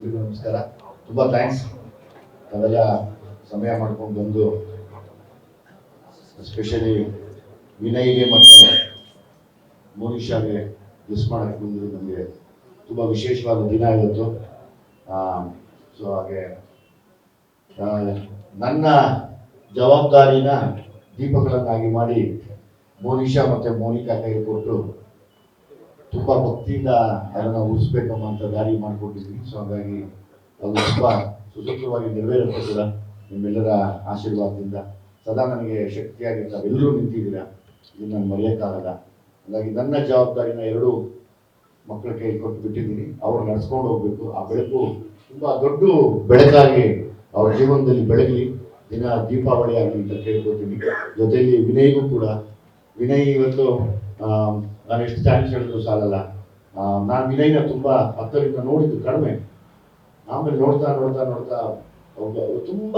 ನಮಸ್ಕಾರ. ತುಂಬಾ ಥ್ಯಾಂಕ್ಸ್ ನಾವೆಲ್ಲ ಸಮಯ ಮಾಡ್ಕೊಂಡು ಬಂದು ಎಸ್ಪೆಷಲಿ ವಿನಯ್ಗೆ ಮತ್ತೆ ಮೋನಿಷಾಗೆ ಮಿಸ್ ಮಾಡಕ್ಕೆ ಬಂದಿದ್ದು ನಮಗೆ ತುಂಬ ವಿಶೇಷವಾದ ದಿನ ಇವತ್ತು. ಸೊ ಹಾಗೆ ನನ್ನ ಜವಾಬ್ದಾರಿನ ದೀಪಗಳನ್ನಾಗಿ ಮಾಡಿ ಮೋನಿಷಾ ಮತ್ತು ಮೋನಿಕಾ ಕೈಗೆ ಕೊಟ್ಟು ತುಂಬ ಭಕ್ತಿಯಿಂದ ಅದನ್ನು ಉಳಿಸ್ಬೇಕಮ್ಮ ಅಂತ ದಾರಿ ಮಾಡಿಕೊಟ್ಟಿದ್ವಿ. ಸೊ ಹಾಗಾಗಿ ಅದು ತುಂಬ ಸುಸೂತ್ರವಾಗಿ ನೆರವೇರುತ್ತೆ ಕೂಡ ನಿಮ್ಮೆಲ್ಲರ ಆಶೀರ್ವಾದದಿಂದ. ಸದಾ ನನಗೆ ಶಕ್ತಿಯಾಗಿ ತಾವೆಲ್ಲರೂ ನಿಂತಿದ್ದೀರಾ, ಇದು ನಾನು ಮರೆಯೋಕ್ಕಾಗಲ್ಲ. ಹಾಗಾಗಿ ನನ್ನ ಜವಾಬ್ದಾರಿನ ಎರಡೂ ಮಕ್ಕಳ ಕೈ ಕೊಟ್ಟು ಬಿಟ್ಟಿದ್ದೀನಿ. ಅವ್ರು ನಡೆಸ್ಕೊಂಡು ಹೋಗ್ಬೇಕು. ಆ ಬೆಳಕು ತುಂಬ ದೊಡ್ಡ ಬೆಳಕಾಗಿ ಅವ್ರ ಜೀವನದಲ್ಲಿ ಬೆಳಗಲಿ, ದಿನ ದೀಪಾವಳಿ ಆಗಲಿ ಅಂತ ಕೇಳ್ಕೊತೀನಿ. ಜೊತೆಯಲ್ಲಿ ವಿನಯ್ಗೂ ಕೂಡ, ವಿನಯ್ ಇವತ್ತು ನಾನು ಎಷ್ಟು ಥ್ಯಾಂಕ್ಸ್ ಹೇಳಿದ್ರು ಸಾಲಲ್ಲ. ನಾನು ವಿನಯ್ನ ತುಂಬ ಹತ್ತರಿಂದ ನೋಡಿದ್ದು ಕಡಿಮೆ, ಆಮೇಲೆ ನೋಡ್ತಾ ನೋಡ್ತಾ ನೋಡ್ತಾ ತುಂಬ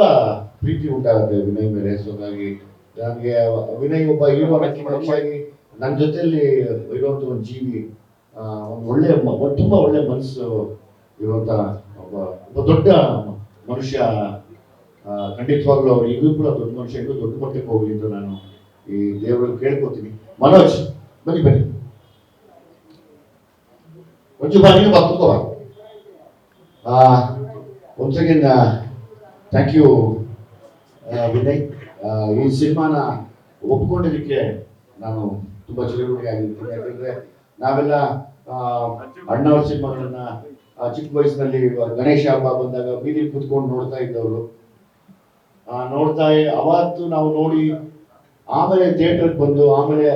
ಪ್ರೀತಿ ಉಂಟಾಗುತ್ತೆ ವಿನಯ್ ಮೇಲೆ. ಸೊ ಹಾಗಾಗಿ ನನಗೆ ವಿನಯ್ ಒಬ್ಬ ಹೀರೋ ಮನುಷ್ಯಾಗಿ ನನ್ನ ಜೊತೆಯಲ್ಲಿ ಇರುವಂಥ ಒಂದು ಜೀವಿ, ಒಂದು ಒಳ್ಳೆ ತುಂಬ ಒಳ್ಳೆ ಮನಸ್ಸು ಇರುವಂಥ ಒಬ್ಬ ದೊಡ್ಡ ಮನುಷ್ಯ. ಖಂಡಿತವಾಗ್ಲೂ ಅವ್ರು ಈಗೂ ಕೂಡ ದೊಡ್ಡ ಮನುಷ್ಯ, ಇನ್ನೂ ದೊಡ್ಡ ಮಟ್ಟಕ್ಕೆ ಹೋಗಲಿ ಅಂತ ನಾನು ಈ ದೇವರಲ್ಲಿ ಕೇಳ್ಕೊತೀನಿ. ಮನೋಜ್ ಬನ್ನಿ ಬನ್ನಿ, ಒಂಚು ಬಾ, ನೀನು ಬಾ, ಕೂತ್ಕೋ ಬಾ. Once again thank you Vinay. ಈ ಸಿನಿಮಾನ ಒಪ್ಕೊಂಡಿದ್ದಕ್ಕೆ ನಾನು ತುಂಬ ಚಿರಋಣಿ ಆಗಿರ್ತೀನಿ. ಯಾಕಂದರೆ ನಾವೆಲ್ಲ ಅಣ್ಣವ್ರ ಸಿನಿಮಾಗಳನ್ನ ಚಿಕ್ಕ ವಯಸ್ಸಿನಲ್ಲಿ ಗಣೇಶ ಹಬ್ಬ ಬಂದಾಗ ಬೀದಿ ಕೂತ್ಕೊಂಡು ನೋಡ್ತಾ ಇದ್ದವರು. ಅವತ್ತು ನಾವು ನೋಡಿ ಆಮೇಲೆ ಥಿಯೇಟರ್ಗೆ ಬಂದು ಆಮೇಲೆ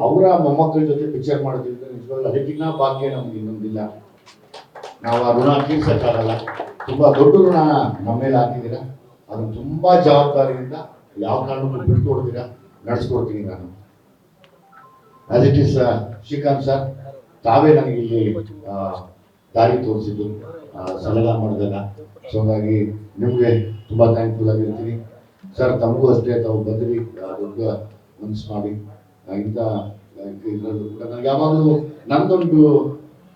ಅವರ ಮೊಮ್ಮಕ್ಕಳ ಜೊತೆ ಪಿಕ್ಚರ್ ಮಾಡೋದ್ರಿಂದ ನಿಜವಾಗ್ಲೂ ಅದಕ್ಕಿಂತ ಭಾಗ್ಯ ನಮ್ಗೆ ಇನ್ನೊಂದಿಲ್ಲ. ನಾವು ಆ ಋಣ ತೀರ್ಸಕ್ಕಾಗಲ್ಲ. ತುಂಬಾ ದೊಡ್ಡ ಋಣ ನಮ್ಮ ಮೇಲೆ ಹಾಕಿದ್ದೀರಾ. ಅದನ್ನು ತುಂಬಾ ಜವಾಬ್ದಾರಿಯಿಂದ ಯಾವ ಕಾರಣಕ್ಕೂ ಬಿಟ್ಕೊಡ್ತೀರಾ, ನಡೆಸ್ಕೊಡ್ತೀನಿ ನಾನು. As it is Srikanth sir, ತಾವೇ ನನಗೆ ಇಲ್ಲಿ ದಾರಿ ತೋರಿಸಿದ್ದು ಸಲಹಾ ಮಾಡಿದಾಗ. ಸೊ ಹಾಗಾಗಿ ನಿಮಗೆ ತುಂಬಾ ಥ್ಯಾಂಕ್ಫುಲ್ ಆಗಿರ್ತೀನಿ ಸರ್. ತಮಗೂ ಅಷ್ಟೇ, ತಾವು ಬಂದ್ರಿ ದೊಡ್ಡ ಮನಸ್ಸು ಮಾಡಿ. ಇಂಥ ಇದರಲ್ಲೂ ಕೂಡ ನನಗೆ ಯಾವಾಗಲೂ ನಂದೊಂದು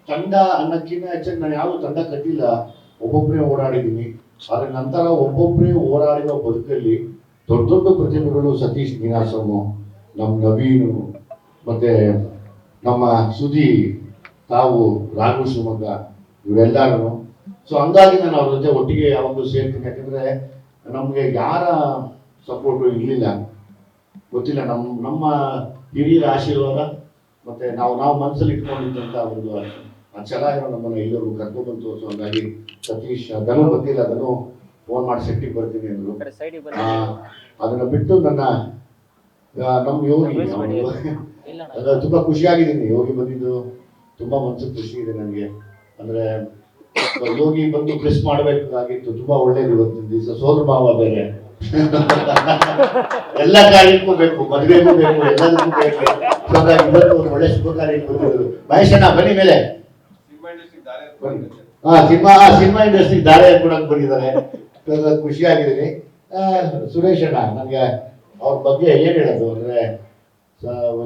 ತಂಡ ಅನ್ನಕ್ಕಿಂತ ಹೆಚ್ಚಾಗಿ ನಾನು ಯಾವುದು ತಂಡ ಕಟ್ಟಿಲ್ಲ, ಒಬ್ಬೊಬ್ಬರೇ ಓಡಾಡಿದ್ದೀನಿ. ಆದ್ರೆ ನಂತರ ಒಬ್ಬೊಬ್ಬರೇ ಓಡಾಡಿರೋ ಬದುಕಲ್ಲಿ ದೊಡ್ಡ ದೊಡ್ಡ ಪ್ರತಿಭೆಗಳು, ಸತೀಶ್ ನೀನಾಸಮು, ನಮ್ಮ ನವೀನು, ಮತ್ತೆ ನಮ್ಮ ಸುದಿ, ತಾವು, ರಾಘು ಶಿವಮೊಗ್ಗ, ಇವರೆಲ್ಲರೂ. ಸೊ ಹಂಗಾಗಿ ನಾನು ಅವ್ರ ಜೊತೆ ಒಟ್ಟಿಗೆ ಯಾವಾಗಲೂ ಸೇರ್ತೀನಿ. ಯಾಕಂದ್ರೆ ನಮಗೆ ಯಾರ ಸಪೋರ್ಟು ಇರಲಿಲ್ಲ, ಗೊತ್ತಿಲ್ಲ. ನಮ್ಮ ಹಿರಿಯರ ಆಶೀರ್ವಾದ ಮತ್ತೆ ನಾವು ಮನಸ್ಸಲ್ಲಿ ಇಟ್ಕೊಂಡಿದ್ದಂಥ ಒಂದು ಛಲ ಇರೋ ನಮ್ಮನ್ನು ಎಲ್ಲರೂ ಕರ್ಕೊಂಡ್ಬಂತು. ಸೊ ಹಂಗಾಗಿ ಸತೀಶ್, ಧನು ಗೊತ್ತಿಲ್ಲ, ಧನು ಫೋನ್ ಮಾಡಿ ಸೆಟ್ಟಿಗೆ ಬರ್ತೀನಿ ಅಂದರು. ಅದನ್ನ ಬಿಟ್ಟು ನಮ್ಮ ಯೋಗಿ ತುಂಬಾ ಖುಷಿಯಾಗಿದ್ದೀನಿ. ಯೋಗಿ ಬಂದಿದ್ದು ತುಂಬಾ ಮನಸ್ಸಿಗೆ ಖುಷಿ ಇದೆ ನನಗೆ. ಅಂದ್ರೆ ಯೋಗಿ ಬಂದು ಪ್ರೆಸ್ ಮಾಡಬೇಕಾಗಿತ್ತು, ತುಂಬಾ ಒಳ್ಳೇದು. ಇವತ್ತಿನ ದಿವಸ ಸೋದರ ಭಾವ ಬೇರೆ, ಎಲ್ಲ ಕಾರ್ಯಕ್ಕೂ ಬೇಕು, ಮದುವೆಗೂ ಬೇಕು, ಎಲ್ಲದಕ್ಕೂ ಬೇಕು. ಇವತ್ತು ಒಂದು ಒಳ್ಳೆ ಶುಭ ಕಾರ್ಯಕ್ಕೆ ಬಂದಿರೋದು. ಮಹೇಶಣ್ಣ ಬನ್ನಿ ಮೇಲೆ. ಸಿನಿಮಾ ಇಂಡಸ್ಟ್ರಿ ದಾರಿ ಕೊಡಕ್ ಬಂದಿದ್ದಾರೆ. ಖುಷಿಯಾಗಿದ್ದೀನಿ. ಸುರೇಶ್ ಅಣ್ಣ, ನನಗೆ ಅವ್ರ ಬಗ್ಗೆ ಏನ್ ಹೇಳೋದು ಅಂದ್ರೆ,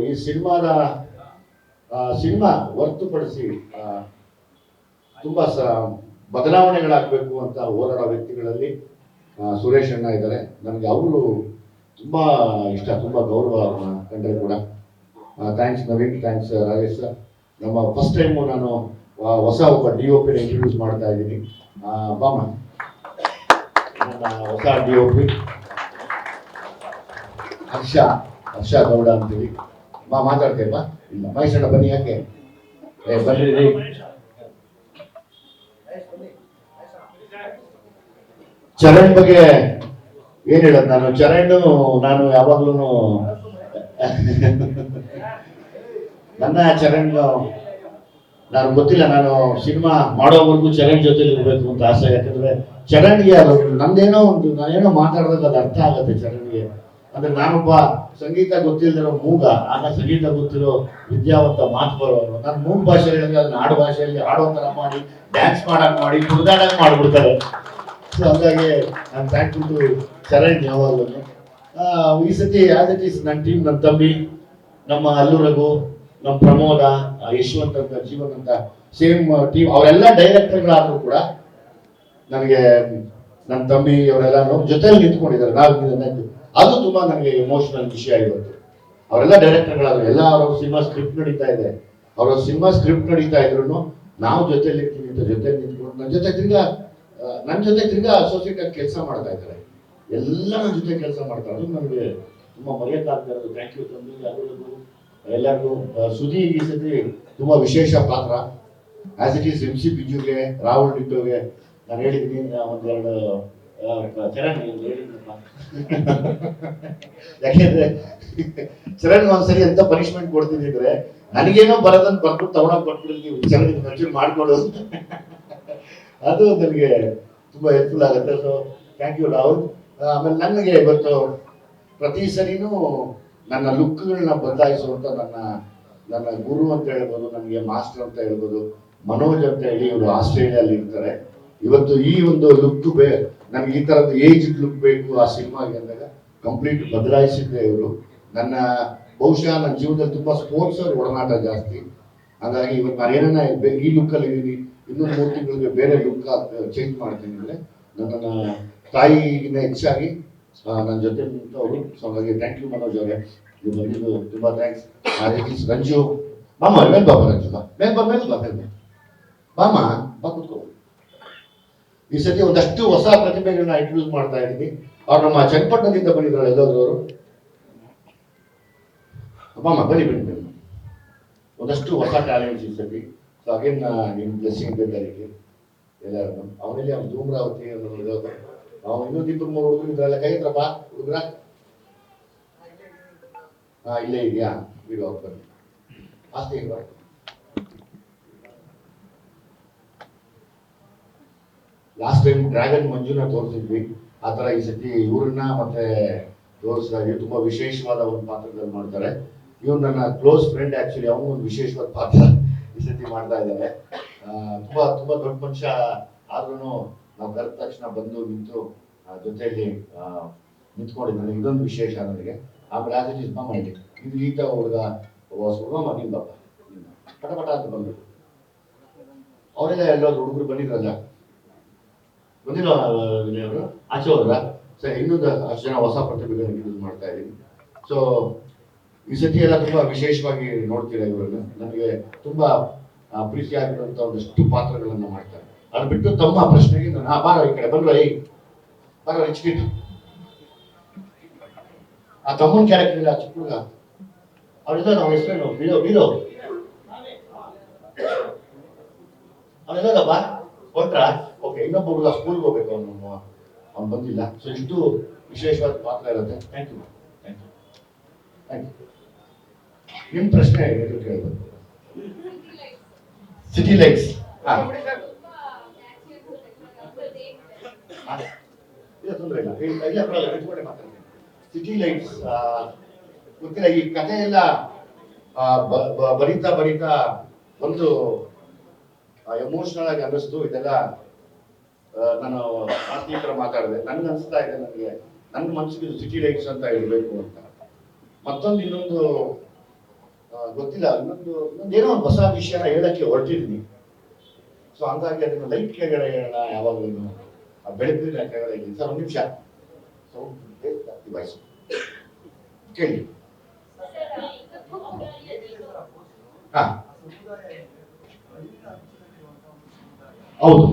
ಈ ಸಿನಿಮಾ ಹೊರತುಪಡಿಸಿ ತುಂಬಾ ಬದಲಾವಣೆಗಳಾಗಬೇಕು ಅಂತ ಹೋರಾಡೋ ವ್ಯಕ್ತಿಗಳಲ್ಲಿ ಸುರೇಶ್ ಅಣ್ಣ ಇದ್ದಾರೆ. ನನಗೆ ಅವರು ತುಂಬಾ ಇಷ್ಟ, ತುಂಬಾ ಗೌರವ ಕಂಡ್ರೆ ಕೂಡ. Thanks Naveen, thanks Rajesh sir. ನಮ್ಮ ಫಸ್ಟ್ ಟೈಮು ನಾನು ಹೊಸ ಒಬ್ಬ DOP ಇಂಟ್ರೊಡ್ಯೂಸ್ ಮಾಡ್ತಾ ಇದ್ದೀನಿ. ಬಾಮ, ನನ್ನ ಹೊಸ DOP ಹರ್ಷ ಗೌಡ ಅಂತೇಳಿ. ಮಾತಾಡ್ತೇವಾ? ಇಲ್ಲ, ಮಹೇಶಣ್ಣ ಬನ್ನಿ. ಯಾಕೆ ಬನ್ನಿ ರೀ. ಚರಣ್ ಬಗ್ಗೆ ಏನ್ ಹೇಳೋದು ನಾನು ಯಾವಾಗ್ಲೂ ನನ್ನ ಚರಣ್ ನಾನು ಗೊತ್ತಿಲ್ಲ, ನಾನು ಸಿನಿಮಾ ಮಾಡೋವರೆಗೂ ಚರಣ್ ಜೊತೆಲಿ ಇರ್ಬೇಕು ಅಂತ ಆಸೆ. ಯಾಕಂದ್ರೆ ಚರಣ್ಗೆ ನಾನೇನೋ ಮಾತಾಡಿದಾಗ ಅದು ಅರ್ಥ ಆಗತ್ತೆ ಚರಣ್ಗೆ. ಅಂದ್ರೆ ನಾನೊಬ್ಬ ಸಂಗೀತ ಗೊತ್ತಿಲ್ದಿರೋ ಮೂಗ, ಆಗ ಸಂಗೀತ ಗೊತ್ತಿರೋ ವಿದ್ಯಾವಂತ ಮಾತು ಬರೋರು. ನಾನು ಮೂಗ್ ಭಾಷೆಯಲ್ಲಿ ಅದನ್ನ ಆಡು ಭಾಷೆಯಲ್ಲಿ ಆಡೋ ತರ ಮಾಡಿ, ಡ್ಯಾನ್ಸ್ ಮಾಡಕ್ ಮಾಡಿ, ಕುಡ್ದಾಡಕ್ ಮಾಡ್ಬಿಡ್ತಾರೆ. ಸೊ ಹಾಗಾಗಿ ನಾನು ಥ್ಯಾಂಕ್ಫುಲ್ ಟು ಚರಣ್ ಯಾವಾಗಲೂ. ಈ ಸತಿ ಆಸ್ ಇಟ್ ಈಸ್ ನನ್ನ ಟೀಮ್, ನನ್ನ ತಮ್ಮಿ, ನಮ್ಮ ಅಲ್ಲು ರಘು, ನಮ್ಮ ಪ್ರಮೋದ, ಯಶವಂತ್ ಅಂತ, ಜೀವನ್ ಅಂತ ಸೇಮ್ ಟೀಮ್. ಅವರೆಲ್ಲ ಡೈರೆಕ್ಟರ್ಗಳಾದ್ರೂ ಕೂಡ ನನಗೆ ನನ್ನ ತಂಬಿ ಅವರೆಲ್ಲ ಜೊತೆಲಿ ನಿಂತ್ಕೊಂಡಿದ್ದಾರೆ. ಅದು ತುಂಬಾ ನನಗೆ ಎಮೋಷನಲ್ ವಿಷಯ ಇವತ್ತು. ಅವರೆಲ್ಲ ಡೈರೆಕ್ಟರ್ಗಳಾದ್ರು, ಎಲ್ಲ ಅವ್ರ ಸಿನಿಮಾ ಸ್ಕ್ರಿಪ್ಟ್ ನಡೀತಾ ಇದೆ, ಅವರ ಸಿನಿಮಾ ಸ್ಕ್ರಿಪ್ಟ್ ನಡೀತಾ ಇದ್ರು ನಾವು ಜೊತೆಲಿ ಇರ್ತೀವಿ ಅಂತ ಜೊತೆಲಿ ನಿಂತ್ಕೊಂಡು ನನ್ನ ಜೊತೆ ತಿರ್ಗಾ ಅಸೋಸಿಯೇಟ್ ಆಗಿ ಕೆಲಸ ಮಾಡ್ತಾ ಇದ್ದಾರೆ. ಎಲ್ಲ ನನ್ನ ಜೊತೆ ಕೆಲಸ ಮಾಡ್ತಾರೆ. ಅದು ನನಗೆ ತುಂಬಾ ಮರೆಯಕ್ಕಾಗದೇ ಇರೋದು. ಥ್ಯಾಂಕ್ ಯು ತಂಬಿ ಎಲ್ಲರಿಗೂ. ಸುದಿ ಈ ಸತಿ ತುಂಬಾ ವಿಶೇಷ ಪಾತ್ರ. ಆಸ್ ಇಟ್ ಈಸ್ MC ಬಿಜುಗೆ, ರಾಹುಲ್ ಡಿಟ್ಟೋಗೆ ನಾನು ಹೇಳಿದ್ದೀನಿ ಒಂದೆರಡು ಚರಣ್ ಹೇಳಿದ್ನಪ್ಪ. ಯಾಕೆಂದ್ರೆ ಚರಣ್ ಒಂದ್ಸರಿ ಎಂತ ಪನಿಷ್ಮೆಂಟ್ ಕೊಡ್ತೀನಿ ಅಂದ್ರೆ ನನಗೇನೋ ಬರೋದನ್ನ ಬರ್ಬಿಟ್ಟು ತಗೊಳಕ್ ಬರ್ಬಿಡ್ತೀವಿ, ಚರಣ್ ಮಂಜೂರು ಮಾಡ್ಕೊಡು ಅಂತ. ಅದು ನನಗೆ ತುಂಬಾ ಹೆಲ್ಪ್ಫುಲ್ ಆಗುತ್ತೆ. So thank you Rahul. ಆಮೇಲೆ ನನಗೆ ಇವತ್ತು ಪ್ರತಿ ಸರಿನೂ ನನ್ನ ಲುಕ್ಗಳನ್ನ ಬದಲಾಯಿಸುವಂತ ನನ್ನ ಗುರು ಅಂತ ಹೇಳ್ಬೋದು, ನನಗೆ ಮಾಸ್ಟರ್ ಅಂತ ಹೇಳ್ಬೋದು, ಮನೋಜ್ ಅಂತ ಹೇಳಿ ಇವರು ಆಸ್ಟ್ರೇಲಿಯಲ್ಲಿ ಇರ್ತಾರೆ. ಇವತ್ತು ಈ ಒಂದು ಲುಕ್ ನನಗೆ ಈ ತರದ ಏಜ್ ಲುಕ್ ಬೇಕು ಆ ಸಿನಿಮಾಗೆ ಅಂದಾಗ ಕಂಪ್ಲೀಟ್ ಬದಲಾಯಿಸಿದ್ದೆ ಇವರು. ಬಹುಶಃ ನನ್ನ ಜೀವನದಲ್ಲಿ ತುಂಬಾ ಸ್ಪೋರ್ಟ್ಸ್ ಒಡನಾಟ ಜಾಸ್ತಿ. ಹಾಗಾಗಿ ಇವತ್ತು ನಾನು ಏನನ್ನ ಈ ಲುಕ್ ಅಲ್ಲಿ ಇದ್ದೀನಿ, ಇನ್ನೊಂದು 3 ತಿಂಗಳಿಗೆ ಬೇರೆ ಲುಕ್ ಚೇಂಜ್ ಮಾಡ್ತೀನಿ ಅಂದ್ರೆ ನನ್ನ ತಾಯಿಗಿಂತ ಹೆಚ್ಚಾಗಿ ನನ್ನ ಜೊತೆ ನಿಂತವರು. ಸೊ ಹಾಗಾಗಿ ಥ್ಯಾಂಕ್ ಯು ಮನೋಜ್ ಅವರೇ, ನೀವು ಬಂದಿದ್ದು ತುಂಬಾ ಥ್ಯಾಂಕ್ಸ್. ರಂಜು ಮಾಮ ಮೇಲ್ ಬಾಬಾ, ರಂಜು ಬಾ ಬಾಮ ಬಾ ಕೂತ್ಕೋ. ಈ ಸತಿ ಒಂದಷ್ಟು ಹೊಸ ಪ್ರತಿಭೆಗಳನ್ನ ಇಂಟ್ರೊಡ್ಯೂಸ್ ಮಾಡ್ತಾ ಇದ್ದೀನಿ. ಅವ್ರು ನಮ್ಮ ಚನ್ನಪಟ್ಟಣದಿಂದ ಬಂದಿದ್ದಾರೆ ಎಲ್ಲಾದ್ರು ಅವರು. ಬಾಮ ಬನ್ನಿ. ಒಂದಷ್ಟು ಹೊಸ ಟ್ಯಾಲೆಂಟ್ಸ್ ಈ ಸತಿ. ಸೊ ಅಗೇನ್ ನಿಮ್ಮ ಬ್ಲೆಸ್ಸಿಂಗ್ ಬೇಕಾಗಿ ಎಲ್ಲರೂ. ಅವನಲ್ಲಿ ಅವ್ನು ಧೂಮ್ರಾವತಿ ಅನ್ನೋದು ಅವ್ನು ಇನ್ನೊಂದು 2-3 ಹುಡುಗರು ಇದ್ರಲ್ಲ, ಕೈ ಹತ್ರಪ್ಪ ಹುಡುಗರ. ಇಲ್ಲೇ ಇದೆಯಾ ಬಿಡು, ಬನ್ನಿ ಆಸ್ತಿ. ಲಾಸ್ಟ್ ಟೈಮ್ ಡ್ರ್ಯಾಗನ್ ಮಂಜುನ ತೋರಿಸಿದ್ವಿ, ಆ ತರ ಈ ಸತಿ ಇವ್ರನ್ನ ಮತ್ತೆ ತೋರಿಸಿದಾಗ ತುಂಬಾ ವಿಶೇಷವಾದ ಒಂದು ಪಾತ್ರದಲ್ಲಿ ಮಾಡ್ತಾರೆ. ಇವ್ರು ನನ್ನ ಕ್ಲೋಸ್ ಫ್ರೆಂಡ್, ಆಕ್ಚುಲಿ ಅವನು ಒಂದು ವಿಶೇಷವಾದ ಪಾತ್ರ ಈ ಸತಿ ಮಾಡ್ತಾ ಇದ್ದಾರೆ. ತುಂಬಾ ತುಂಬಾ ದೊಡ್ಡ ಮನುಷ್ಯ ಆದ್ರೂ ನಾವು ಕರೆದ ತಕ್ಷಣ ಬಂದು ನಿಂತು ಜೊತೆಯಲ್ಲಿ ನಿಂತ್ಕೊಂಡಿದ್ದು ನನಗೆ ಇದೊಂದು ವಿಶೇಷ ನನಗೆ. ಆಮೇಲೆ ಆಸ್ ಇಟ್ ಈಸ್ ಮಾಮ ಇದು ಈತ ಹುಡುಗ ಮಾಮ ನಿಮ್ಮ ಬಾಪ ಪಟ ಅಂತ ಬಂದು ಅವರೆಲ್ಲ ಎಲ್ಲಾದ್ರು ಹುಡುಗರು ಬಂದಿದ್ರಲ್ಲ, ಬಂದಿಲ್ಲ ಅವರು ಆಚೆ ಹೋದ್ರ. ಸರಿ, ಇನ್ನೊಂದು ಅಷ್ಟು ಜನ ಹೊಸ ಪ್ರತಿಭೆಗಳನ್ನು ಯೂಸ್ ಮಾಡ್ತಾ ಇದ್ದೀನಿ. ಸೊ ಈ ಸತಿ ಎಲ್ಲ ತುಂಬಾ ವಿಶೇಷವಾಗಿ ನೋಡ್ತೀರಾ ಇವರನ್ನು. ನನಗೆ ತುಂಬಾ ಪ್ರೀತಿ ಆಗಿರುವಂತ ಒಂದಷ್ಟು ಪಾತ್ರಗಳನ್ನ ಮಾಡ್ತಾರೆ. ಅದು ಬಿಟ್ಟು ತಮ್ಮ ಪ್ರಶ್ನೆಗೆ ನಾನು ಬಾರೋ ಈ ಕಡೆ ಬಂದ್ರು, ಬಾರೋ ಹೆಚ್ಚಿಗೆ ಆ ತಮ್ಮನ ಕ್ಯಾರೆಕ್ಟರ್ ಇಲ್ಲ, ಚಿಕ್ಕ ಹುಡುಗ ಅವರೆಲ್ಲ ನಾವು ಹೆಸರೇನು ಬೀರೋ ಅವರೆಲ್ಲಪ್ಪ ಕೊಟ್ರ. ಓಕೆ, ಇನ್ನೊಬ್ಬ ಹುಡುಗ ಸ್ಕೂಲ್ಗೆ ಹೋಗ್ಬೇಕು, ಅವ್ನು ಬಂದಿಲ್ಲ. ಸೊ ಇಷ್ಟು ವಿಶೇಷವಾದ ಪಾತ್ರ ಇರುತ್ತೆ. Thank you. ನಿಮ್ಮ ಪ್ರಶ್ನೆ ಕೇಳಬೇಕು. ಸಿಟಿ ಲೈಟ್ಸ್ ತೊಂದರೆ ಇಲ್ಲ, ಸಿಟಿ ಲೈಟ್ಸ್ ಗೊತ್ತಿಲ್ಲ. ಈ ಕಥೆ ಎಲ್ಲ ಬರೀತಾ ಒಂದು ಎಮೋಷನಲ್ ಆಗಿ ಅನ್ನಿಸ್ತು. ಇದೆಲ್ಲ ನಾನು ಆಸ್ತಿಕರ ಮಾತಾಡಿದೆ, ನನ್ಗೆ ಅನಿಸ್ತಾ ಇದೆ, ನನ್ನ ಮನಸ್ಸಿಗೆ ಸಿಟಿ ಲೈಟ್ಸ್ ಅಂತ ಇರಬೇಕು ಅಂತ. ಇನ್ನೊಂದು ಗೊತ್ತಿಲ್ಲ, ಇನ್ನೊಂದೇನೋ ಒಂದು ಹೊಸ ವಿಷಯನ ಹೇಳಕ್ಕೆ ಹೊರಟಿದ್ದೀನಿ. ಸೊ ಹಂಗಾಗಿ ಅದನ್ನು ಲೈಟ್ ಕೆಳಗಡೆ ಹೇಳೋಣ, ಯಾವಾಗಲೂ ಬೆಳಕಿನ ಕೆಳಗಡೆ ಇಲ್ಲಿ. ಸರ್, 1 ನಿಮಿಷ ವಾಯ್ಸ್ ಕೇಳಿ. ಹೌದು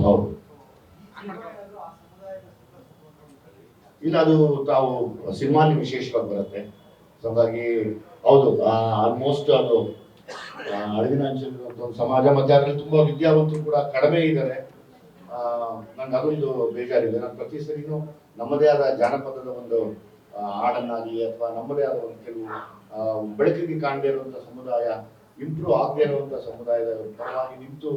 ಇಲ್ಲ, ಅದು ತಾವು ಸಿನಿಮಾಲಿ ವಿಶೇಷವಾಗಿ ಬರುತ್ತೆ. ಸೊ ಹಾಗಾಗಿ ಹೌದು, ಆಲ್ಮೋಸ್ಟ್ ಅದು ಅಳಿವಿನ ಅಂಚಿನ ಒಂದು ಸಮಾಜ, ಮತ್ತೆ ಅದರಲ್ಲಿ ತುಂಬಾ ವಿದ್ಯಾವಂತರು ಕೂಡ ಕಡಿಮೆ ಇದ್ದಾರೆ. ನಂಗೆ ಅದೊಂದು ಬೇಜಾರಿದೆ. ನಾನು ಪ್ರತಿ ಸರಿನೂ ನಮ್ಮದೇ ಆದ ಜಾನಪದದ ಒಂದು ಹಾಡನ್ನಾಗಿ ಅಥವಾ ನಮ್ಮದೇ ಆದ ಒಂದು ಕೆಲವು ಬೆಳಕಿಗೆ ಕಾಣದೇ ಇರುವಂತಹ ಸಮುದಾಯ, ಇಂಪ್ರೂವ್ ಆಗದೇ ಇರುವಂತಹ ಸಮುದಾಯದ ಪರವಾಗಿ ನಿಂತು